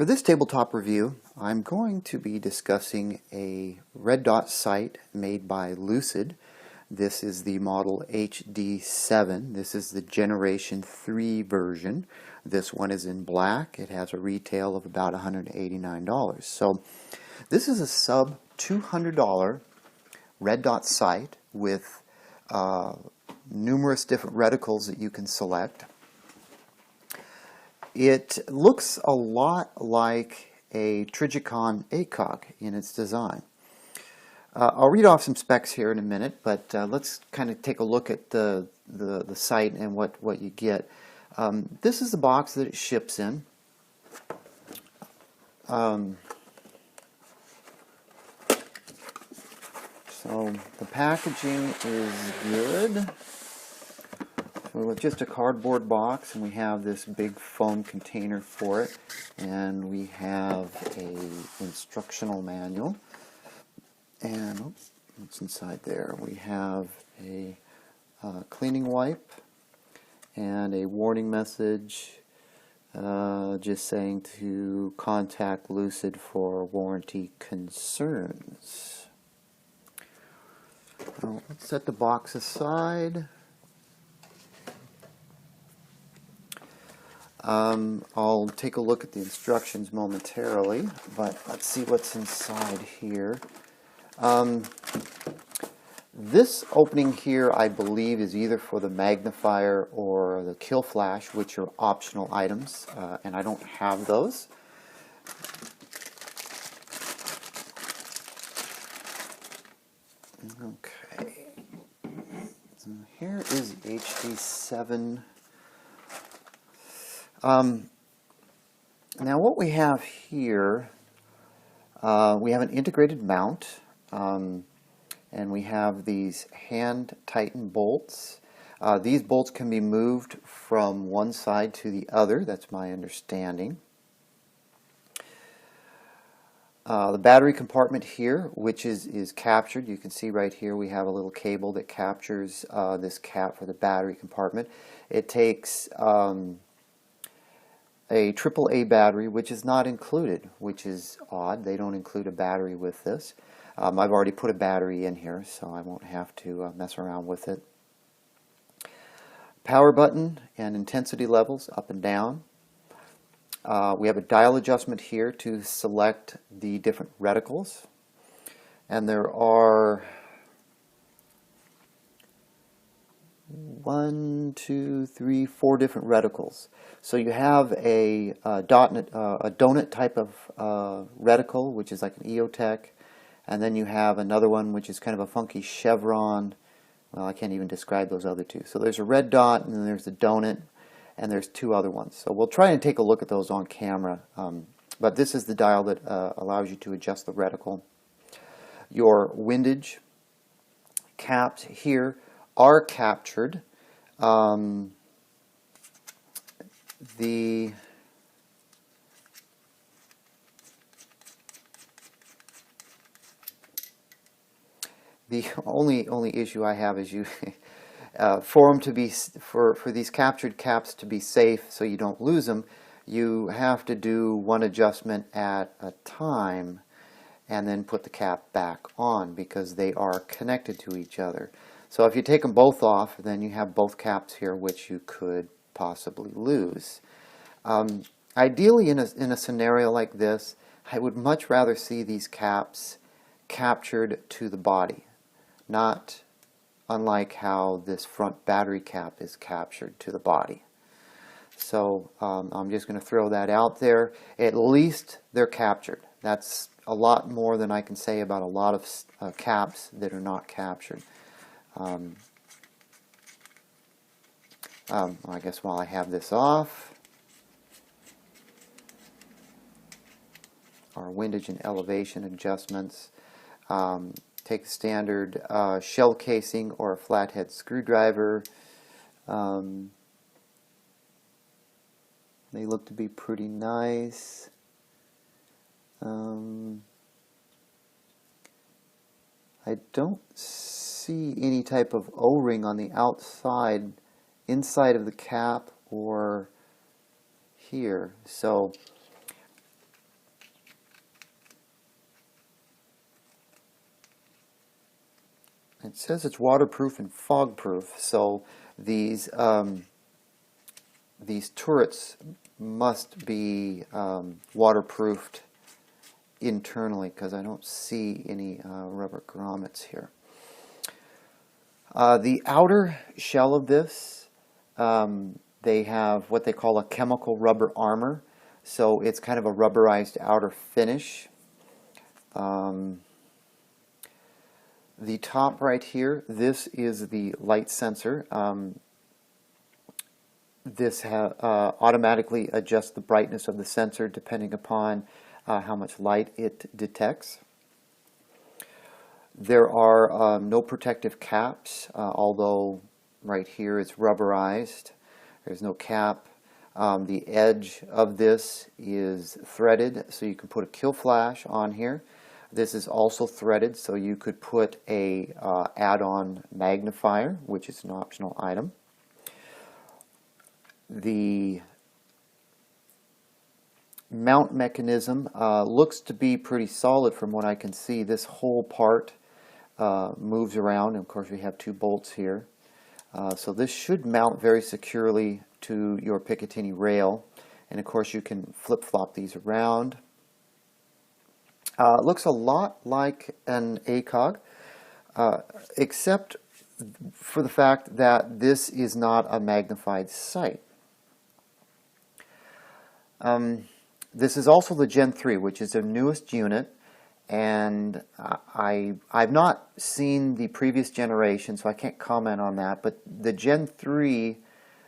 For this tabletop review, I'm going to be discussing a red dot sight made by Lucid. This is the model HD7. This is the Generation 3 version. This one is in black. It has a retail of about $189. So this is a sub $200 red dot sight with numerous different reticles that you can select. It looks a lot like a Trigicon ACOG in its design. I'll read off some specs here in a minute, but let's kind of take a look at the sight and what you get. This is the box that it ships in. So the packaging is good. So just a cardboard box, and we have this big foam container for it, and we have a instructional manual, and oops, what's inside there? We have a cleaning wipe and a warning message just saying to contact Lucid for warranty concerns. So let's set the box aside. I'll take a look at the instructions momentarily, but let's see what's inside here. This opening here, I believe, is either for the magnifier or the kill flash, which are optional items, and I don't have those. Okay, so here is the HD7. Now what we have here, we have an integrated mount, and we have these hand tightened bolts. These bolts can be moved from one side to the other, that's my understanding. The battery compartment here, which is captured, you can see right here we have a little cable that captures this cap for the battery compartment. It takes a AAA battery, which is not included, which is odd. They don't include a battery with this. I've already put a battery in here, so I won't have to mess around with it. Power button and intensity levels up and down. We have a dial adjustment here to select the different reticles, and there are 4 different reticles. So you have a donut type of reticle, which is like an EOTech, and then you have another one which is kind of a funky chevron. Well, I can't even describe those other two. So there's a red dot, and then there's the donut, and there's 2 other ones. So we'll try and take a look at those on camera. But this is the dial that allows you to adjust the reticle. Your windage caps here are captured. The only issue I have is you for these captured caps to be safe, so you don't lose them, you have to do one adjustment at a time and then put the cap back on because they are connected to each other. So if you take them both off, then you have both caps here, which you could possibly lose. Ideally, in a scenario like this, I would much rather see these caps captured to the body, not unlike how this front battery cap is captured to the body. So I'm just going to throw that out there. At least they're captured. That's a lot more than I can say about a lot of caps that are not captured. I guess while I have this off, our windage and elevation adjustments. Take a standard shell casing or a flathead screwdriver. They look to be pretty nice. I don't see any type of O-ring on the outside, inside of the cap or here. So It says it's waterproof and fog-proof, so these turrets must be waterproofed internally, because I don't see any rubber grommets here. The outer shell of this, they have what they call a chemical rubber armor, so it's kind of a rubberized outer finish. The top right here, this is the light sensor. This automatically adjusts the brightness of the sensor depending upon how much light it detects. There are no protective caps, although right here it's rubberized. There's no cap. The edge of this is threaded, so you can put a kill flash on here. This is also threaded, so you could put a add-on magnifier, which is an optional item. The mount mechanism looks to be pretty solid from what I can see. This whole part moves around, and of course we have two bolts here. So this should mount very securely to your Picatinny rail, and of course you can flip-flop these around. It looks a lot like an ACOG, except for the fact that this is not a magnified sight. This is also the Gen 3, which is their newest unit, and I've not seen the previous generation, so I can't comment on that, but the Gen 3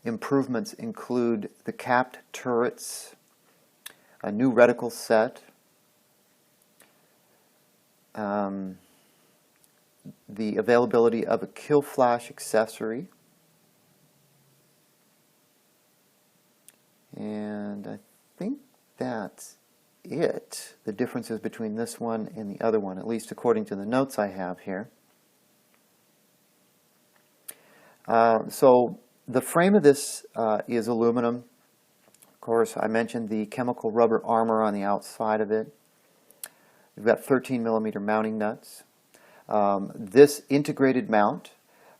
improvements include the capped turrets, a new reticle set, the availability of a kill flash accessory, and I think that's it. The differences between this one and the other one, at least according to the notes I have here. So the frame of this is aluminum. Of course, I mentioned the chemical rubber armor on the outside of it. We've got 13mm mounting nuts. This integrated mount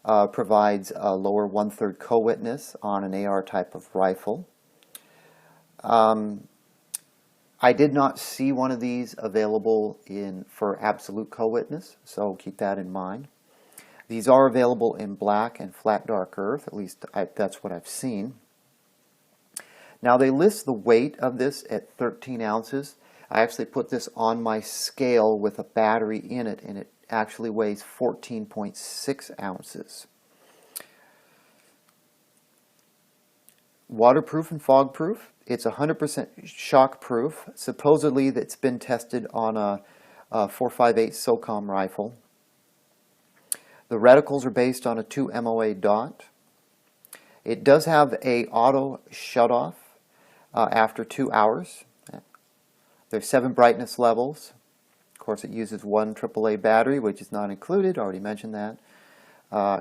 provides a lower 1/3 co-witness on an AR type of rifle. I did not see one of these available for absolute co-witness, so keep that in mind. These are available in black and flat dark earth, at least that's what I've seen. Now they list the weight of this at 13 ounces. I actually put this on my scale with a battery in it, and it actually weighs 14.6 ounces. Waterproof and fog-proof. It's 100% shock-proof. Supposedly, it's been tested on a 4.58 SOCOM rifle. The reticles are based on a 2 MOA dot. It does have a auto shut-off after 2 hours. There's 7 brightness levels. Of course, it uses 1 AAA battery, which is not included. Already mentioned that.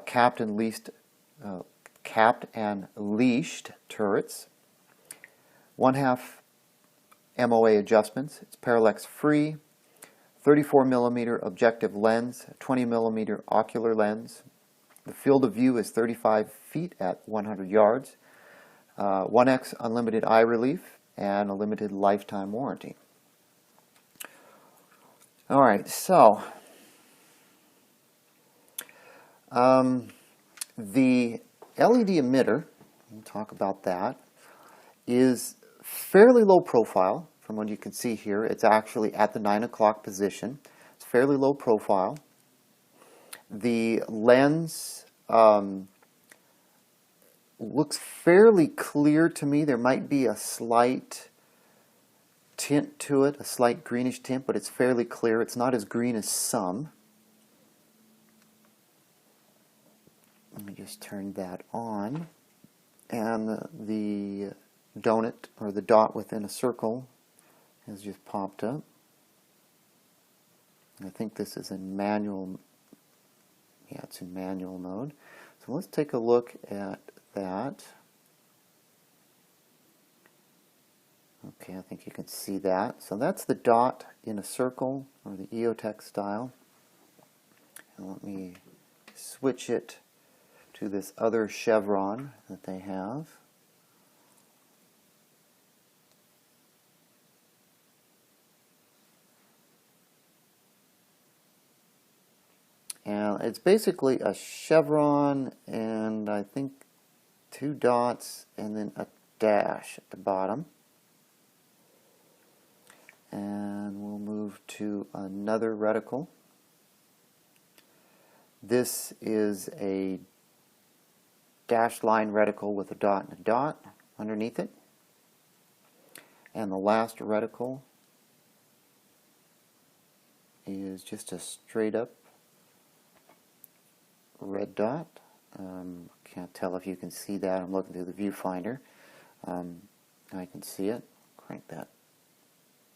Capped and leashed turrets. 1/2 MOA adjustments. It's parallax free. 34mm objective lens. 20mm ocular lens. The field of view is 35 feet at 100 yards. 1x unlimited eye relief and a limited lifetime warranty. All right, so the LED emitter, we'll talk about that, is fairly low profile from what you can see here. It's actually at the 9 o'clock position. It's fairly low profile. The lens looks fairly clear to me. There might be a slight tint to it, a slight greenish tint, but it's fairly clear. It's not as green as some. Let me just turn that on. And the donut, or the dot within a circle, has just popped up. I think this is in manual. Yeah, it's in manual mode. So let's take a look at that. Okay, I think you can see that. So that's the dot in a circle, or the EOTech style. And let me switch it to this other chevron that they have. And it's basically a chevron and I think 2 dots and then a dash at the bottom. And we'll move to another reticle. This is a dashed line reticle with a dot and a dot underneath it. And the last reticle is just a straight up red dot. Can't tell if you can see that. I'm looking through the viewfinder. I can see it. Crank that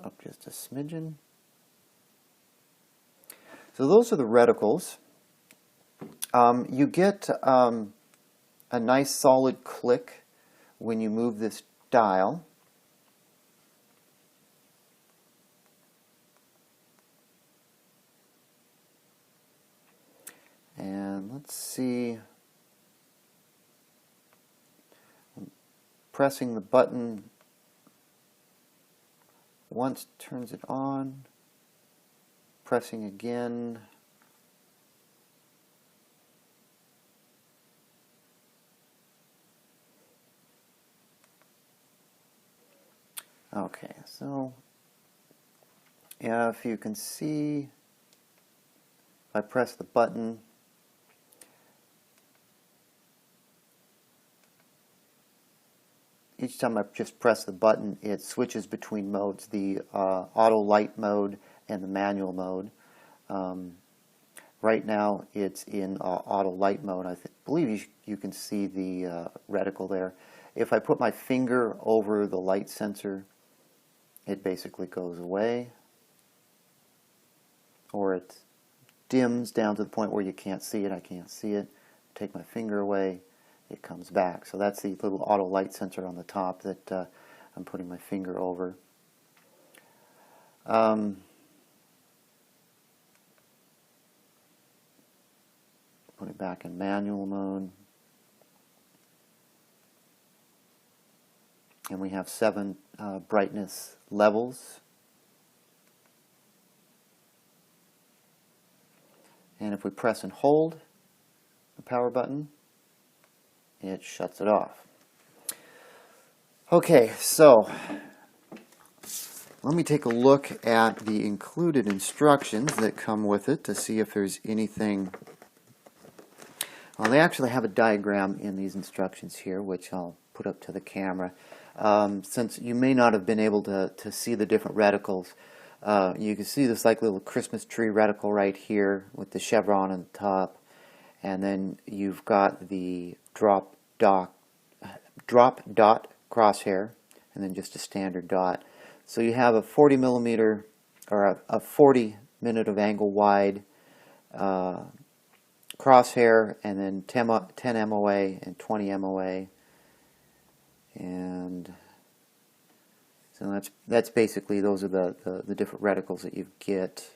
up just a smidgen. So those are the reticles. You get a nice solid click when you move this dial. And let's see, pressing the button once turns it on, pressing again. Okay, so yeah, if you can see, if I press the button, each time I just press the button, it switches between modes, the auto light mode and the manual mode. Right now it's in auto light mode. I believe you can see the reticle there. If I put my finger over the light sensor, it basically goes away, or it dims down to the point where you can't see it. I can't see it. Take my finger away, it comes back. So that's the little auto light sensor on the top that I'm putting my finger over. Put it back in manual mode. And we have 7 brightness levels. And if we press and hold the power button, it shuts it off. Okay, so let me take a look at the included instructions that come with it to see if there's anything. Well, they actually have a diagram in these instructions here, which I'll put up to the camera. Since you may not have been able to see the different reticles, you can see this like little Christmas tree reticle right here with the chevron on the top, and then you've got the drop dot crosshair, and then just a standard dot. So you have a 40 millimeter or a 40 minute of angle wide crosshair, and then 10 MOA and 20 MOA. And so that's basically, those are the different reticles that you get.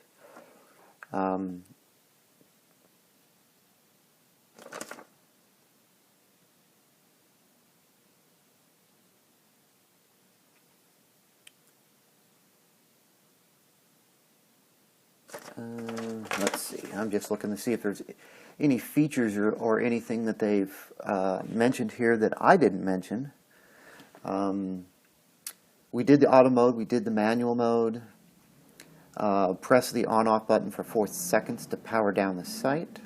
Let's see, I'm just looking to see if there's any features or anything that they've mentioned here that I didn't mention. We did the auto mode, we did the manual mode. Press the on-off button for 4 seconds to power down the sight.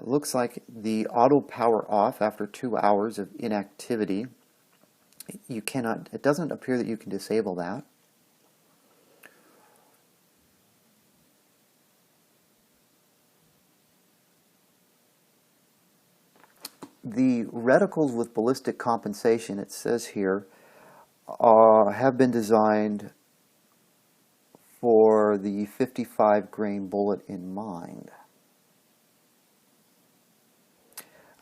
Looks like the auto power off after 2 hours of inactivity. You cannot, it doesn't appear that you can disable that. The reticles with ballistic compensation, it says here, have been designed for the 55 grain bullet in mind.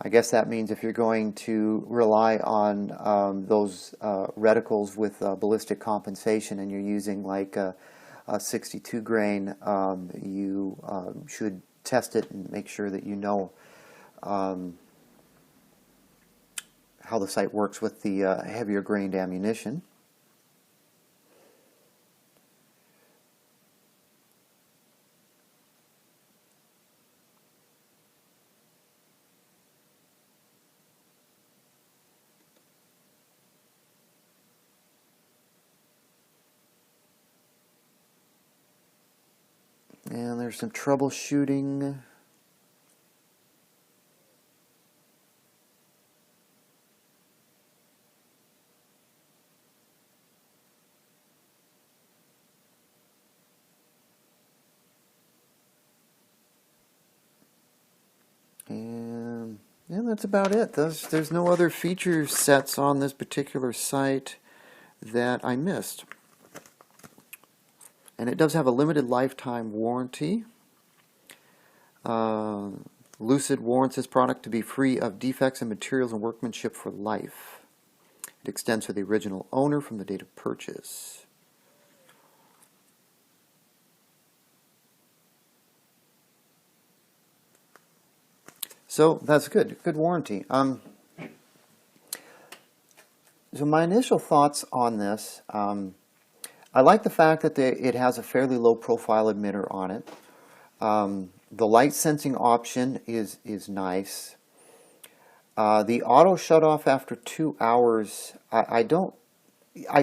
I guess that means if you're going to rely on those reticles with ballistic compensation and you're using like a 62 grain, you should test it and make sure that you know how the sight works with the heavier grained ammunition. And there's some troubleshooting. And that's about it. There's no other feature sets on this particular site that I missed. And it does have a limited lifetime warranty. Lucid warrants this product to be free of defects in materials and workmanship for life. It extends to the original owner from the date of purchase. So that's good warranty. So my initial thoughts on this, I like the fact that it has a fairly low profile emitter on it. The light sensing option is nice. The auto shut off after 2 hours, I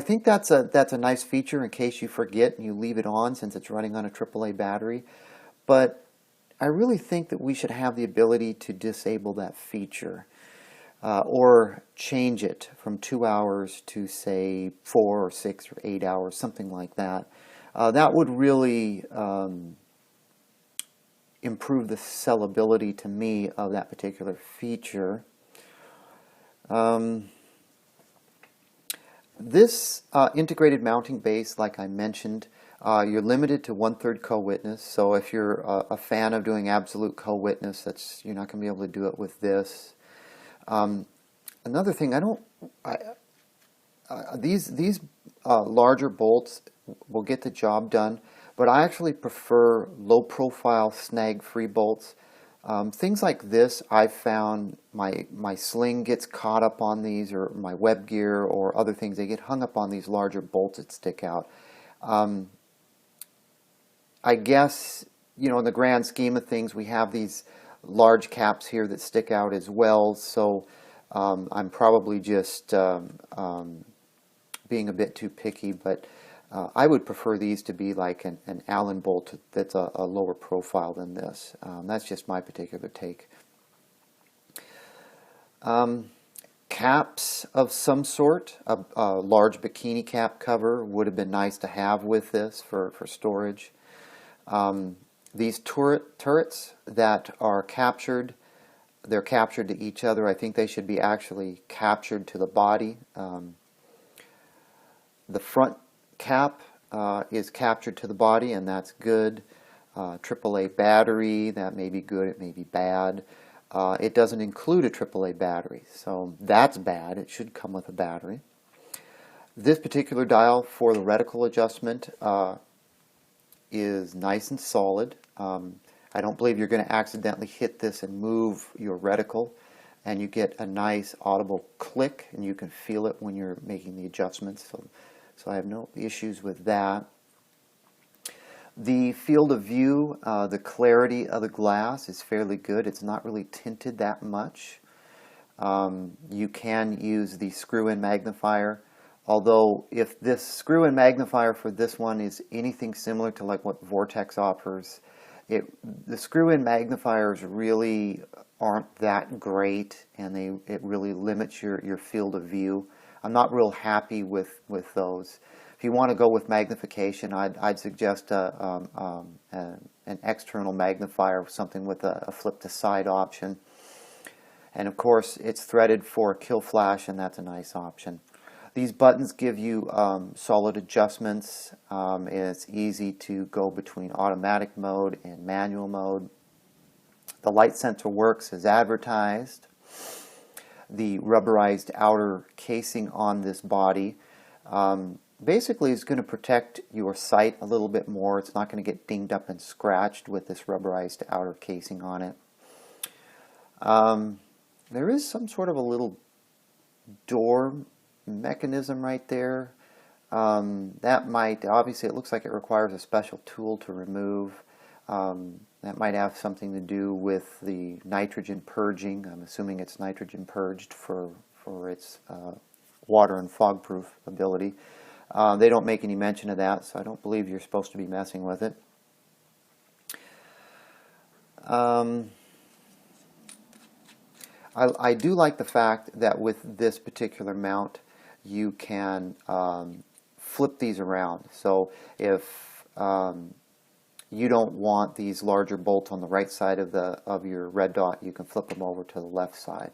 think that's a nice feature in case you forget and you leave it on since it's running on a AAA battery. But I really think that we should have the ability to disable that feature or change it from 2 hours to say 4 or 6 or 8 hours, something like that. That would really improve the sellability to me of that particular feature. This integrated mounting base, like I mentioned, you're limited to 1/3 co-witness. So if you're a fan of doing absolute co-witness, you're not going to be able to do it with this. Another thing, these larger bolts will get the job done, but I actually prefer low-profile snag-free bolts. Things like this, I've found my sling gets caught up on these, or my web gear, or other things. They get hung up on these larger bolts that stick out. I guess, in the grand scheme of things, we have these large caps here that stick out as well, so I'm probably just being a bit too picky, but I would prefer these to be like an Allen bolt that's a lower profile than this. That's just my particular take. Caps of some sort, a large bikini cap cover would have been nice to have with this for storage. These turrets that are captured, they're captured to each other. I think they should be actually captured to the body. The front cap is captured to the body, and that's good. AAA battery, that may be good, it may be bad. It doesn't include a AAA battery, so that's bad. It should come with a battery. This particular dial for the reticle adjustment is nice and solid. I don't believe you're going to accidentally hit this and move your reticle, and you get a nice audible click, and you can feel it when you're making the adjustments. So I have no issues with that. The field of view, the clarity of the glass is fairly good. It's not really tinted that much. You can use the screw-in magnifier, although if this screw-in magnifier for this one is anything similar to like what Vortex offers, the screw-in magnifiers really aren't that great, and it really limits your field of view. I'm not real happy with those. If you want to go with magnification, I'd suggest an external magnifier, something with a flip-to-side option. And of course, it's threaded for kill flash, and that's a nice option. These buttons give you solid adjustments, and it's easy to go between automatic mode and manual mode. The light sensor works as advertised. The rubberized outer casing on this body basically is going to protect your sight a little bit more. It's not going to get dinged up and scratched with this rubberized outer casing on it. There is some sort of a little door mechanism right there. That might, obviously it looks like it requires a special tool to remove. That might have something to do with the nitrogen purging. I'm assuming it's nitrogen purged for its water and fog-proof ability. They don't make any mention of that, so I don't believe you're supposed to be messing with it. I do like the fact that with this particular mount you can flip these around. So if you don't want these larger bolts on the right side of your red dot, you can flip them over to the left side.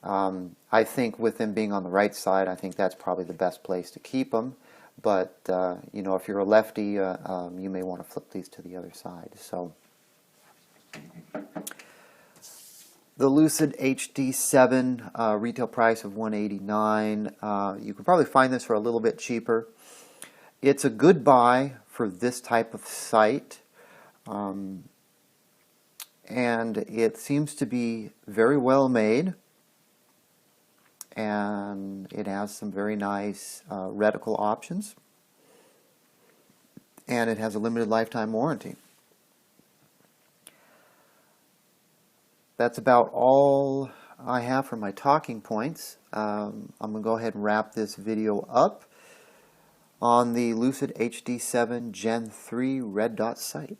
I think with them being on the right side, I think that's probably the best place to keep them. But you know, if you're a lefty, you may want to flip these to the other side. So the Lucid HD7 retail price of $189. You can probably find this for a little bit cheaper. It's a good buy for this type of sight. And it seems to be very well made, and it has some very nice reticle options, and it has a limited lifetime warranty. That's about all I have for my talking points. I'm going to go ahead and wrap this video up on the Lucid HD7 Gen 3 red dot sight.